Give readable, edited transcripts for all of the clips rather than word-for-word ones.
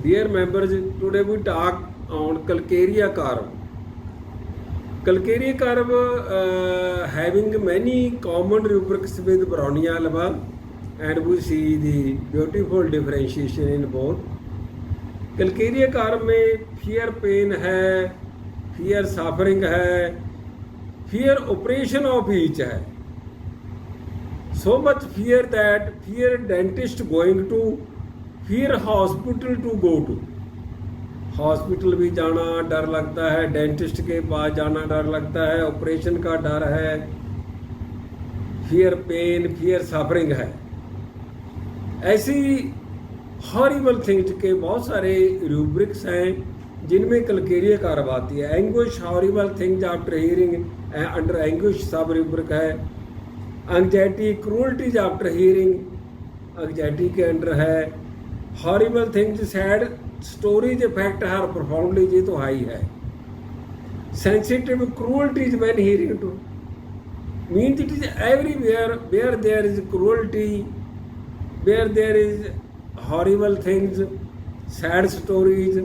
Dear members, today we talk on calcarea curve. Calcarea curve having many common rubrics with Brownian alpha, and we see the beautiful differentiation in both. Calcarea curve में fear pain है, fear suffering है, fear operation of each है. So much fear that fear dentist going to, fear hospital to go to. Hospital भी जाना डर लगता है, dentist के पास जाना डर लगता है, ऑपरेशन का डर है, फियर पेन, फियर सफरिंग है. ऐसी हॉरिबल थिंग्स के बहुत सारे रूब्रिक्स हैं जिनमें कलकेरिया कर्व आती है. Anguish horrible things after hearing under anguish sub rubric है. Anxiety cruelties after hearing anxiety के अंडर है. Horrible things sad stories affect her profoundly, ये तो हाई है. Sensitive cruelties when hearing to means it is everywhere where there is cruelty, where there is horrible things, sad stories.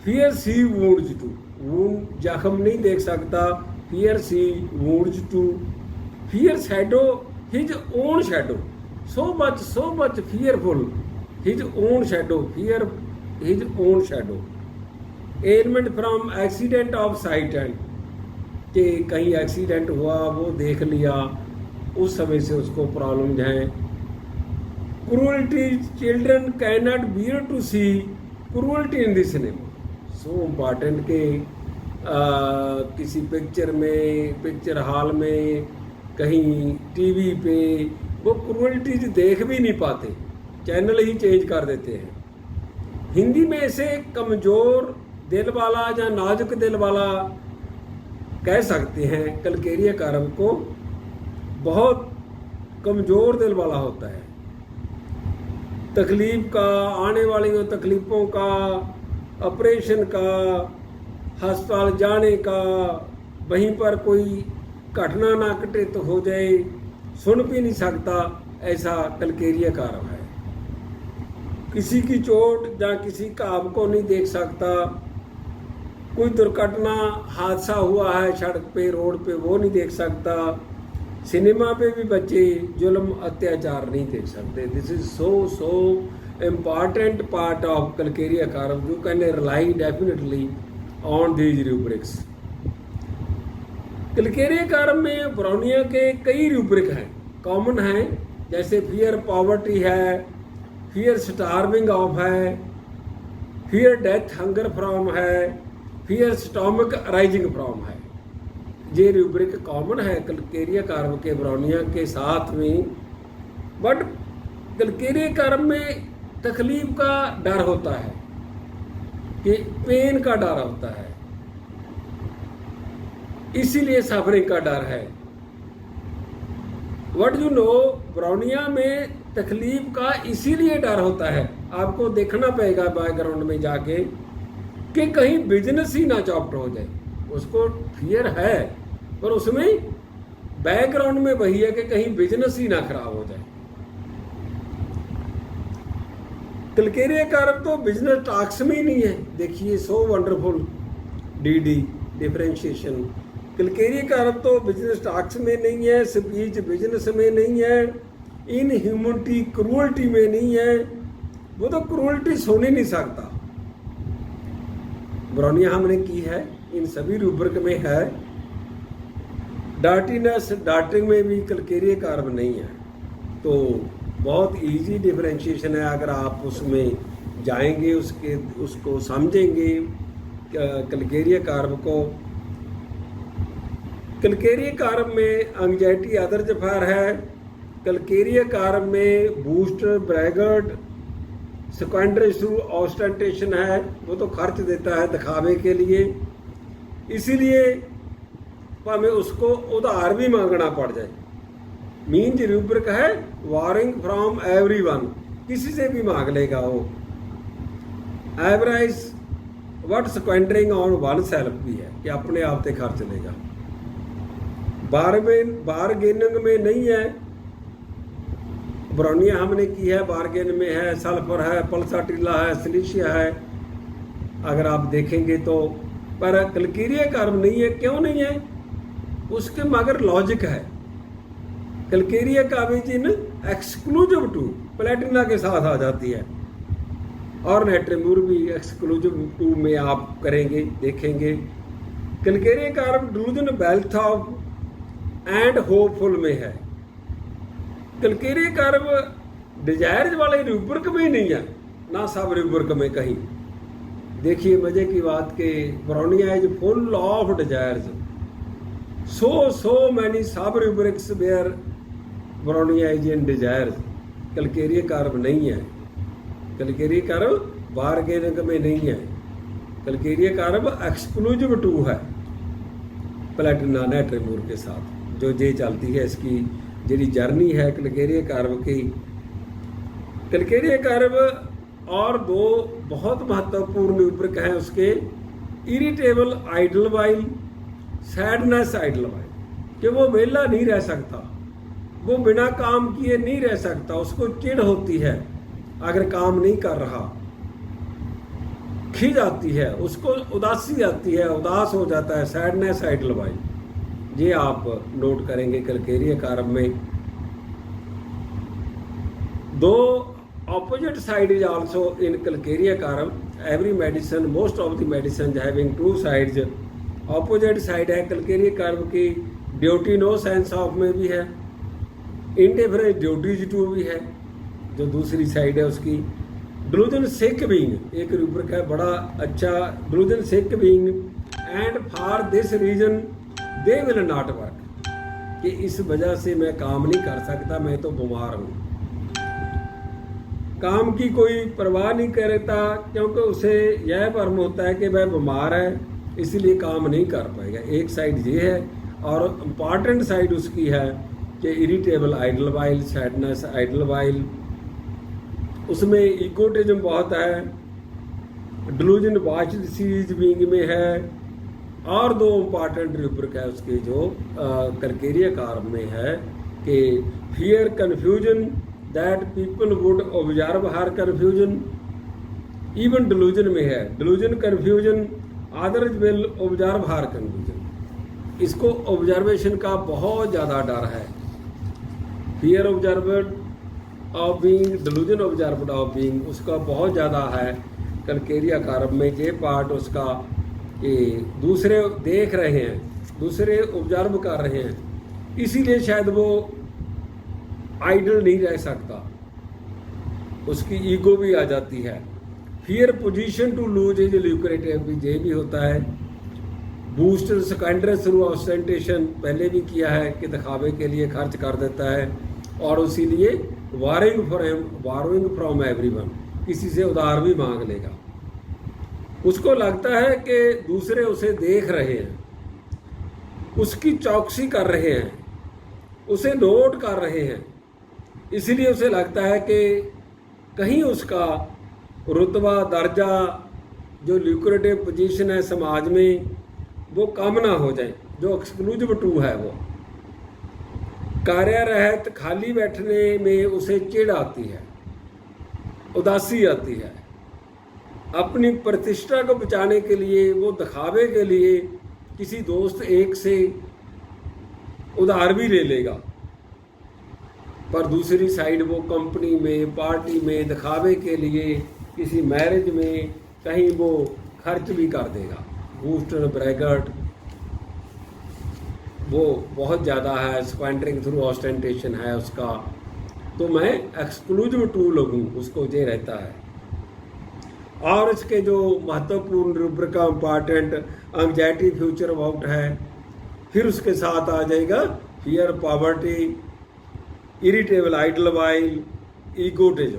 Fear see wounds to, wound जख्म नहीं देख सकता, fear see wounds to. Fear shadow his own shadow, so much fearful his own shadow, fear his own shadow. ailment from accident of sight and कि कहीं accident हुआ वो देख लिया, उस समय से उसको प्रॉब्लम है. Cruelty children can not bear to see cruelty in the cinema. So important के किसी पिक्चर में, पिक्चर हॉल में, कहीं टीवी पे वो क्रूअल्टीज देख भी नहीं पाते, चैनल ही चेंज कर देते हैं. हिंदी में ऐसे कमज़ोर दिल वाला या नाजुक दिल वाला कह सकते हैं कलकेरिया कर्व को. बहुत कमज़ोर दिल वाला होता है. तकलीफ़ का, आने वाली तकलीफ़ों का, ऑपरेशन का, अस्पताल जाने का, वहीं पर कोई घटना ना घटित हो जाए, सुन भी नहीं सकता, ऐसा कलकेरिया कर्व है. किसी की चोट या किसी घाव को नहीं देख सकता. कोई दुर्घटना, हादसा हुआ है सड़क पे, रोड पे, वो नहीं देख सकता. सिनेमा पे भी बच्चे जुल्म अत्याचार नहीं देख सकते. This is so important part of Calcarea curve. You can rely definitely on these rubrics. Calcarea curve में ब्राउनिया के कई रूब्रिक हैं, कॉमन हैं, जैसे फियर पॉवर्टी है, फियर स्टार्विंग ऑफ है, फियर डेथ हंगर फ्रॉम है, फियर स्टोमक अराइजिंग फ्रॉम है. ये रूब्रिक कॉमन है कलकेरिया कर्व के ब्राउनिया के साथ में. बट कलकेरिया कर्व में तकलीफ का डर होता है, कि पेन का डर होता है, इसीलिए सफरिंग का डर है. व्हाट यू नो, ब्राउनिया में तकलीफ का इसीलिए डर होता है. आपको देखना पड़ेगा बैकग्राउंड में जाके कि कहीं बिजनेस ही ना चौपट हो जाए. उसको फियर है, पर उसमें बैकग्राउंड में वही है कि कहीं बिजनेस ही ना खराब हो जाए. कलकेरिया कर्व तो बिजनेस टॉक्स में ही नहीं है. देखिए, so wonderful D differentiation. Calcarea curve तो बिजनेस टॉक्स में नहीं है, स्पीच बिजनेस में नहीं है, इन ह्यूमनिटी क्रूअल्टी में नहीं है. वो तो क्रूअल्टी सुन ही नहीं सकता. ब्राउनिया हमने की है, इन सभी रूब्रिक में है. डार्टीनेस, डार्टिंग में भी कलकेरिया कर्व नहीं है. तो बहुत इजी डिफरेंशिएशन है. अगर आप उसमें जाएंगे, उसको समझेंगे कलकेरिया कर्व को. कलकेरिया कर्व में एंग्जाइटी अदर जफार है. कलकेरिया कर्व में बूस्टर, ब्रैगर्ड, सेकेंडरी थ्रू ऑस्टेंटेशन है. वो तो खर्च देता है दिखावे के लिए, इसीलिए हमें उसको उधार भी मांगना पड़ जाए. मीन रूब्रिक है वारिंग फ्रॉम एवरीवन, किसी से भी मांग लेगा वो. एवरेज वट स्क्वेंडरिंग ऑन वन सेल्फ भी है कि अपने आप से खर्च लेगा. बारगेनिंग में नहीं है. ब्रोनिया हमने की है, बार्गेन में है, सल्फर है, पल्साटिला है, सिलिशिया है, अगर आप देखेंगे तो। पर कैलकेरिया कार्ब नहीं है। क्यों नहीं है? उसके मगर लॉजिक है। कैलकेरिया कार्बेजिन एक्सक्लूसिव टू प्लेटिना के साथ आ जाती है, और नेट्रेमूर भी एक्सक्लूसिव टू में आप करेंगे, देखेंगे। Calcarea carb delusion wealth of and hopeful में है। कैलकेरिया कार्ब डिजायर्स वाले रूब्रिक में नहीं है, ना सब रूब्रिक में कहीं। देखिए मजे की बात के bryonia is full of desires, so many सब rubrics where bryonia is in desires. Calcarea carb नहीं है। कैलकेरिया कार्ब बार्गेनिक में नहीं है। कैलकेरिया कार्ब एक्सक्लूसिव टू है प्लेटिना नेट्रेमूर के साथ। जो जे चलती है इसकी जी जर्नी है कैलकेरिया कार्ब की। कैलकेरिया कार्ब और दो बहुत महत्वपूर्ण रूब्रिक हैं उसके, irritable idle while, sadness idle while, कि वो वेला नहीं रह सकता, वो बिना काम किए नहीं रह सकता, उसको चिढ़ होती है अगर काम नहीं कर रहा, खिंच आती है, उसको उदासी आती है, उदास हो जाता है, सैडनेस आइडल वाइल। ये आप नोट करेंगे कैलकेरिया कार्ब में। दो opposite side is also in calcareous carb. Every medicine, most of the medicines having two sides. Opposite side है calcareous carb की, ड्यूटी नो सेंस ऑफ में भी है, इंडिफरेंस ड्यूटीज टू भी है जो दूसरी साइड है उसकी। डिलूजन सिक बीइंग एक रूब्रिक है बड़ा अच्छा, delusion sick being and for this reason they will not work, कि इस वजह से मैं काम नहीं कर सकता, मैं तो बीमार हूँ। काम की कोई परवाह नहीं करता, क्योंकि उसे यह भ्रम होता है कि वह बीमार है इसलिए काम नहीं कर पाएगा। एक साइड ये है, और इम्पॉर्टेंट साइड उसकी है कि irritable idle while, sadness idle while, उसमें इगोटिज्म बहुत है, डिलूजन वाच सीरीज बीइंग में है, और दो इम्पॉर्टेंट रूब्रिक है उसके जो कैलकेरिया कार्ब में है कि fear confusion, that people would observe her confusion, even delusion में है, delusion confusion, others will observe her confusion. इसको ऑब्जर्वेशन का बहुत ज़्यादा डर है। Fear observed of being, delusion observed of being, उसका बहुत ज़्यादा है कैलकेरिया कार्ब में। ये पार्ट उसका कि दूसरे देख रहे हैं, दूसरे ऑब्जर्व कर रहे हैं, इसीलिए शायद वो आइडल नहीं रह सकता, उसकी ईगो भी आ जाती है। Fear position to lose is lucrative भी ये भी होता है। बूस्टर सेकेंडरी थ्रू ऑस्टेंटेशन पहले भी किया है कि दिखावे के लिए खर्च कर देता है, और इसीलिए वारोइंग फ्रॉम एवरीवन, किसी से उधार भी मांग लेगा। उसको लगता है कि दूसरे उसे देख रहे हैं, उसकी चौकसी कर रहे हैं, उसे नोट कर रहे हैं, इसलिए उसे लगता है कि कहीं उसका रुतबा दर्जा जो ल्यूक्रेटिव पोजीशन है समाज में वो कम ना हो जाए, जो एक्सक्लूसिव टू है वो। कार्य रहित खाली बैठने में उसे चिढ़ आती है, उदासी आती है। अपनी प्रतिष्ठा को बचाने के लिए वो दिखावे के लिए किसी दोस्त एक से उधार भी ले लेगा, पर दूसरी साइड वो कंपनी में, पार्टी में दिखावे के लिए, किसी मैरिज में कहीं वो खर्च भी कर देगा। बूस्टर ब्रैगट वो बहुत ज़्यादा है, स्क्वेंडरिंग थ्रू ऑस्टेंटेशन है उसका, तो मैं एक्सक्लूसिव टू लगूँ, उसको ये रहता है। और इसके जो महत्वपूर्ण रूब्रिक का इम्पॉर्टेंट एंग्जाइटी फ्यूचर अबाउट है, फिर उसके साथ आ जाएगा fear poverty, irritable idle while, egotism.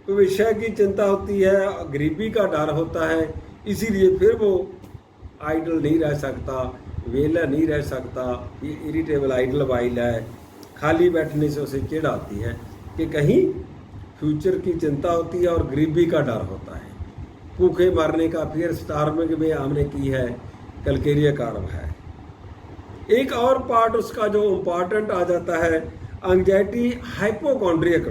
तो विषय की चिंता होती है, गरीबी का डर होता है, इसीलिए फिर वो आइडल नहीं रह सकता, वेला नहीं रह सकता। ये इरिटेबल आइडल वाइल है, खाली बैठने से उसे चिढ़ आती है कि कहीं फ्यूचर की चिंता होती है, और गरीबी का डर होता है, भूखे मरने का फियर स्टार्विंग में हमने की है, कैलकेरिया कार्ब है। एक और पार्ट उसका जो इम्पॉर्टेंट आ जाता है एंगजाइटी हाइपोकॉन्ड्रियक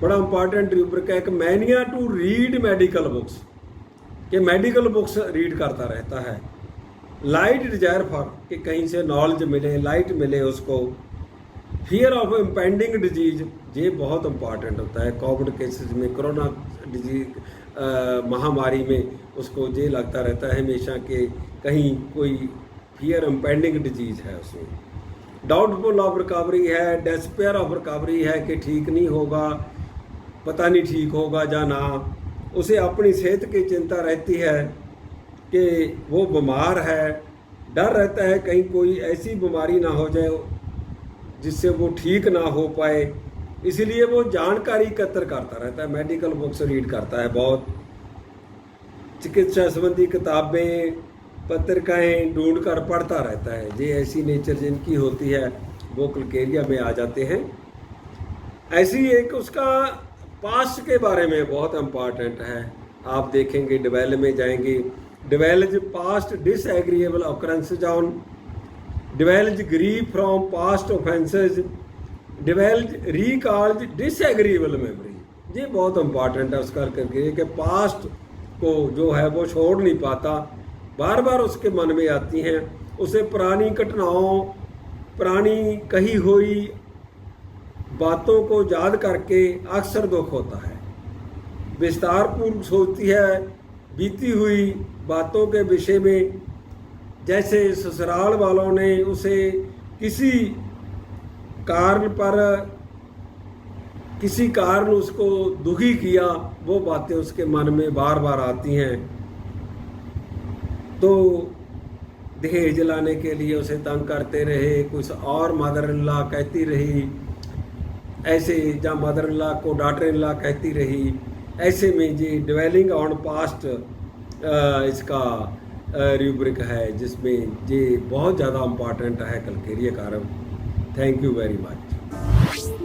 बड़ा इंपॉर्टेंट रूब्रिक है। एक mania to read medical books, कि मेडिकल बुक्स रीड करता रहता है। लाइट डिजायर फॉर, कि कहीं से नॉलेज मिले, लाइट मिले उसको। फियर ऑफ इम्पेंडिंग डिजीज, ये बहुत इंपॉर्टेंट होता है। कोविड केसेस में, कोरोना डिजीज महामारी में उसको ये लगता रहता है हमेशा कि कहीं कोई फियर इम्पेंडिंग डिजीज है उसमें। डाउटफुल ऑफ रिकवरी है, डेस्पेयर ऑफ रिकवरी है कि ठीक नहीं होगा, पता नहीं ठीक होगा या ना। उसे अपनी सेहत की चिंता रहती है कि वो बीमार है, डर रहता है कहीं कोई ऐसी बीमारी ना हो जाए जिससे वो ठीक ना हो पाए, इसलिए वो जानकारी एकत्र करता रहता है, मेडिकल बुक्स रीड करता है बहुत। चिकित्सा संबंधी किताबें, पत्रिकाएं ढूंढ कर पढ़ता रहता है। ये ऐसी नेचर जिनकी होती है वो क्लकेरिया में आ जाते हैं। ऐसी एक उसका पास्ट के बारे में बहुत इम्पॉर्टेंट है। आप देखेंगे डिवेल में जाएंगे, dwells past disagreeable occurrences on, dwells grief from past offences, dwells recalls disagreeable memory. ये बहुत इम्पॉर्टेंट है उसका करके कि पास्ट को जो है वो छोड़ नहीं पाता, बार बार उसके मन में आती हैं। उसे पुरानी घटनाओं, पुरानी कही हुई बातों को याद करके अक्सर दुख होता है। विस्तार पूर्वक सोचती है बीती हुई बातों के विषय में, जैसे ससुराल वालों ने उसे किसी कारण उसको दुखी किया, वो बातें उसके मन में बार बार आती हैं। तो दहेज लाने के लिए उसे तंग करते रहे, कुछ और मदर इन लॉ कहती रही ऐसे, या मदर इन लॉ को डॉटर इन लॉ कहती रही। ऐसे में ये डिवेलिंग ऑन पास्ट इसका रूब्रिक है, जिसमें ये बहुत ज़्यादा इम्पॉर्टेंट है क्लकेरिया कारक। Thank you very much.